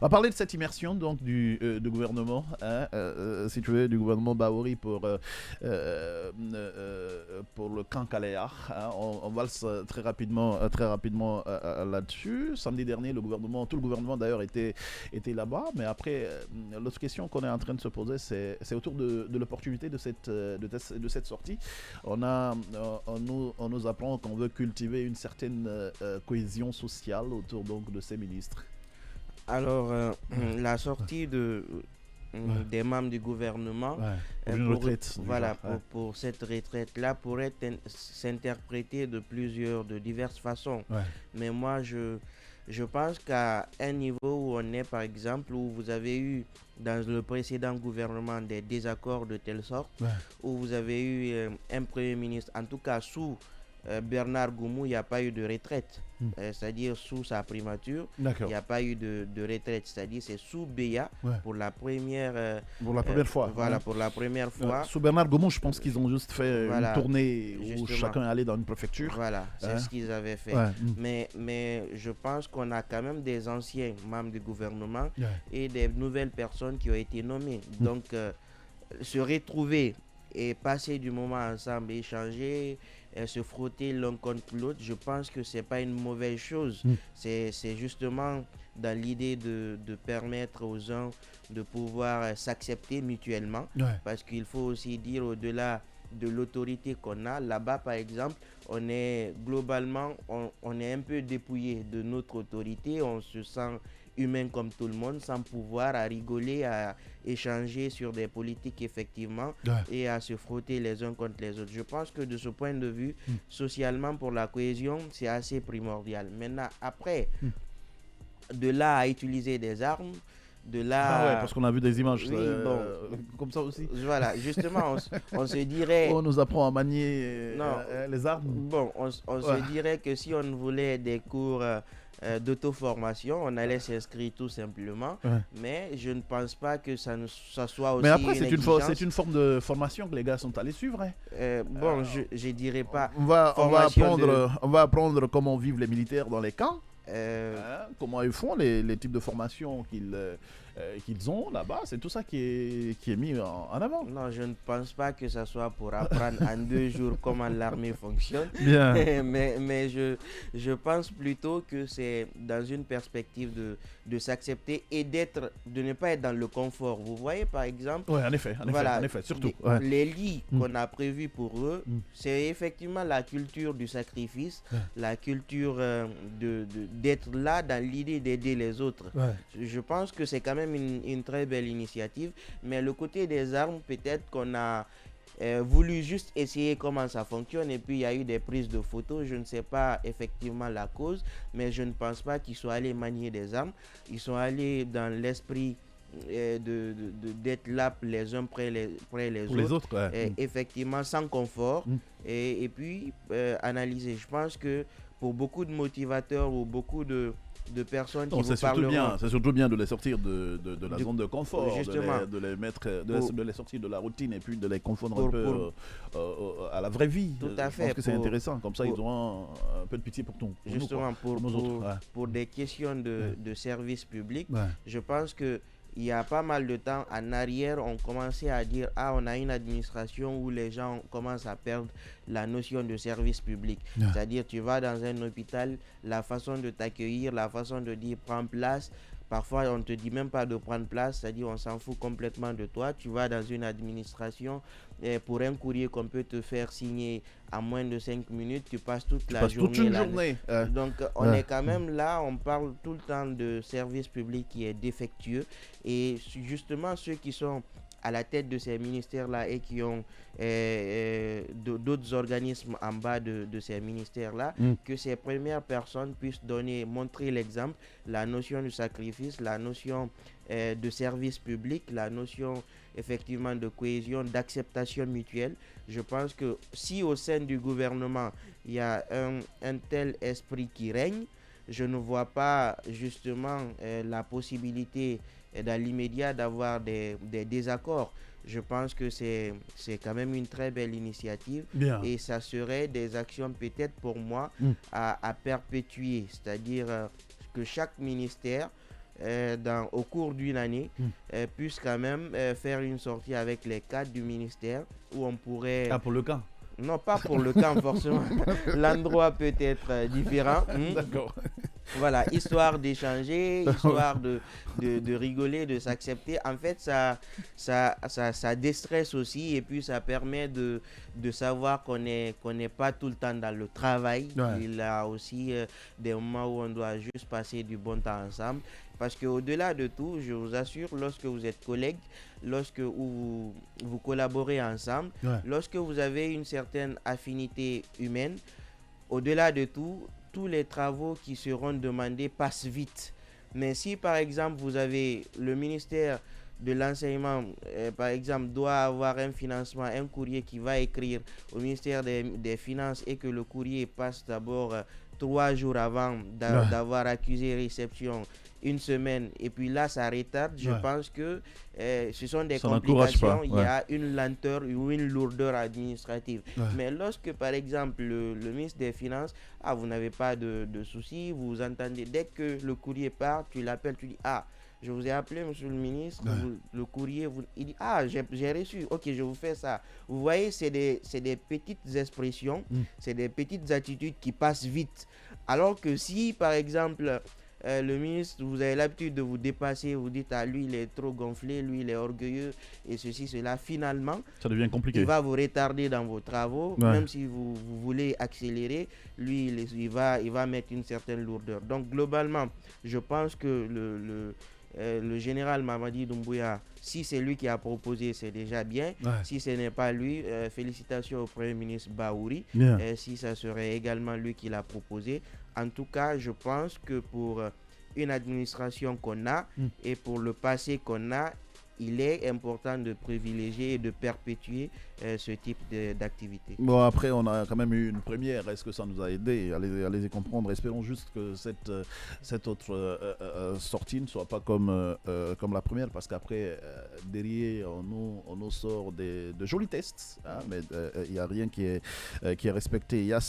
On va parler de cette immersion donc du gouvernement, hein, si tu veux, du gouvernement Bahouri pour le camp Kaléa. Hein. On valse très rapidement là-dessus. Samedi dernier, tout le gouvernement d'ailleurs était là-bas. Mais après, l'autre question qu'on est en train de se poser, c'est autour de l'opportunité de cette sortie. On nous apprend qu'on veut cultiver une certaine cohésion sociale autour donc de ces ministres. Alors, la sortie des membres du gouvernement, Ouais, pour une retraite. voilà, Ouais. pour cette retraite-là, pourrait s'interpréter de diverses façons. Ouais. Mais moi, je pense qu'à un niveau où on est, par exemple, où vous avez eu dans le précédent gouvernement des désaccords de telle sorte, Ouais. où vous avez eu un premier ministre, en tout cas sous Bernard Goumou, il n'y a pas eu de retraite. C'est-à-dire sous sa primature, il n'y a pas eu de retraite. C'est-à-dire c'est sous Béa pour la première fois. Voilà, Ouais. pour la première fois. Sous Bernard Gomont, je pense qu'ils ont juste fait Voilà, une tournée où justement. chacun allait dans une préfecture. Voilà, c'est Hein? ce qu'ils avaient fait. Ouais. Mais je pense qu'on a quand même des anciens membres du gouvernement Ouais. et des nouvelles personnes qui ont été nommées. Donc, se retrouver et passer du moment ensemble, échanger, se frotter l'un contre l'autre, je pense que c'est pas une mauvaise chose. C'est justement dans l'idée de permettre aux uns de pouvoir s'accepter mutuellement. Ouais. Parce qu'il faut aussi dire, au-delà de l'autorité qu'on a, là-bas par exemple, on est globalement, on est un peu dépouillé de notre autorité, on se sent humain comme tout le monde, sans pouvoir à rigoler, à échanger sur des politiques effectivement, et à se frotter les uns contre les autres. Je pense que de ce point de vue, socialement pour la cohésion, c'est assez primordial. Maintenant, après, de là à utiliser des armes, de là... Ah ouais, parce qu'on a vu des images comme ça aussi. Voilà, justement, on se dirait... On nous apprend à manier les armes. Bon, on se dirait que si on voulait des cours d'auto-formation, on allait s'inscrire tout simplement. Mais je ne pense pas que ça soit aussi... Mais après, c'est une forme de formation que les gars sont allés suivre. Hein. Bon, je dirais pas... On va apprendre comment vivent les militaires dans les camps. Comment ils font, les types de formations qu'ils ont là-bas, c'est tout ça qui est mis en avant. Non, je ne pense pas que ça soit pour apprendre en 2 jours comment l'armée fonctionne. Bien. mais je pense plutôt que c'est dans une perspective de s'accepter et de ne pas être dans le confort. Vous voyez par exemple... Oui, en effet, surtout. Les lits qu'on a prévus pour eux, c'est effectivement la culture du sacrifice, la culture d'être là dans l'idée d'aider les autres. Je pense que c'est quand même une très belle initiative, mais le côté des armes, peut-être qu'on a voulu juste essayer comment ça fonctionne et puis il y a eu des prises de photos. Je ne sais pas effectivement la cause, mais je ne pense pas qu'ils soient allés manier des armes. Ils sont allés dans l'esprit d'être là les uns près les autres, effectivement sans confort, et puis analyser. Je pense que pour beaucoup de motivateurs ou beaucoup de personnes qui vous parleront... C'est surtout bien de les sortir de la zone de confort, justement, de les sortir de la routine et puis de les confondre un peu à la vraie vie. Tout à fait. Je pense que c'est intéressant, comme ça ils auront un peu de pitié pour justement, pour des questions de service public, je pense que il y a pas mal de temps en arrière, on commençait à dire on a une administration où les gens commencent à perdre la notion de service public. C'est-à-dire, tu vas dans un hôpital, la façon de t'accueillir, la façon de dire prends place. Parfois, on ne te dit même pas de prendre place, c'est-à-dire on s'en fout complètement de toi. Tu vas dans une administration, pour un courrier qu'on peut te faire signer en moins de 5 minutes, tu passes toute la journée. Toute une journée. Donc, on est quand même là, on parle tout le temps de service public qui est défectueux. Et justement, ceux qui sont à la tête de ces ministères-là et qui ont d'autres organismes en bas de ces ministères-là, que ces premières personnes puissent montrer l'exemple, la notion du sacrifice, la notion de service public, la notion effectivement de cohésion, d'acceptation mutuelle. Je pense que si au sein du gouvernement, il y a un tel esprit qui règne, je ne vois pas justement la possibilité dans l'immédiat d'avoir des désaccords. Je pense que c'est quand même une très belle initiative. Bien. Et ça serait des actions peut-être pour moi à perpétuer, c'est-à-dire que chaque ministère au cours d'une année, puisse quand même faire une sortie avec les cadres du ministère où on pourrait... Ah, pour le camp? Non, pas pour le camp forcément. L'endroit peut être différent. D'accord. Voilà, histoire d'échanger, histoire de rigoler, de s'accepter. En fait, ça déstresse aussi et puis ça permet de savoir qu'on n'est pas tout le temps dans le travail. Ouais. Il y a aussi des moments où on doit juste passer du bon temps ensemble. Parce qu'au-delà de tout, je vous assure, lorsque vous êtes collègues, lorsque vous collaborez ensemble, ouais. Lorsque vous avez une certaine affinité humaine, au-delà de tout, tous les travaux qui seront demandés passent vite. Mais si par exemple vous avez le ministère de l'enseignement, par exemple, doit avoir un financement, un courrier qui va écrire au ministère des Finances et que le courrier passe d'abord 3 jours avant d'avoir accusé réception, une semaine, et puis là ça retarde, je pense que ce sont des complications, il y a une lenteur ou une lourdeur administrative. Mais lorsque par exemple le ministre des Finances, vous n'avez pas de soucis, vous entendez, dès que le courrier part, tu l'appelles, tu dis je vous ai appelé, monsieur le ministre, le courrier, il dit j'ai reçu, ok, je vous fais ça. Vous voyez, c'est des petites expressions, c'est des petites attitudes qui passent vite. Alors que si par exemple le ministre, vous avez l'habitude de vous dépasser, vous dites lui il est trop gonflé, lui il est orgueilleux et ceci, cela, finalement ça devient compliqué. Il va vous retarder dans vos travaux, même si vous voulez accélérer, lui il va mettre une certaine lourdeur. Donc globalement, je pense que le général Mamadi Doumbouya, si c'est lui qui a proposé, c'est déjà bien. Si ce n'est pas lui, félicitations au Premier ministre Bahouri. Si ça serait également lui qui l'a proposé. En tout cas, je pense que pour une administration qu'on a et pour le passé qu'on a, il est important de privilégier et de perpétuer ce type d'activité. Bon, après, on a quand même eu une première. Est-ce que ça nous a aidé à les comprendre? Espérons juste que cette autre sortie ne soit pas comme la première, parce qu'après, derrière, on nous sort de jolis tests, mais il n'y a rien qui est respecté. Il y a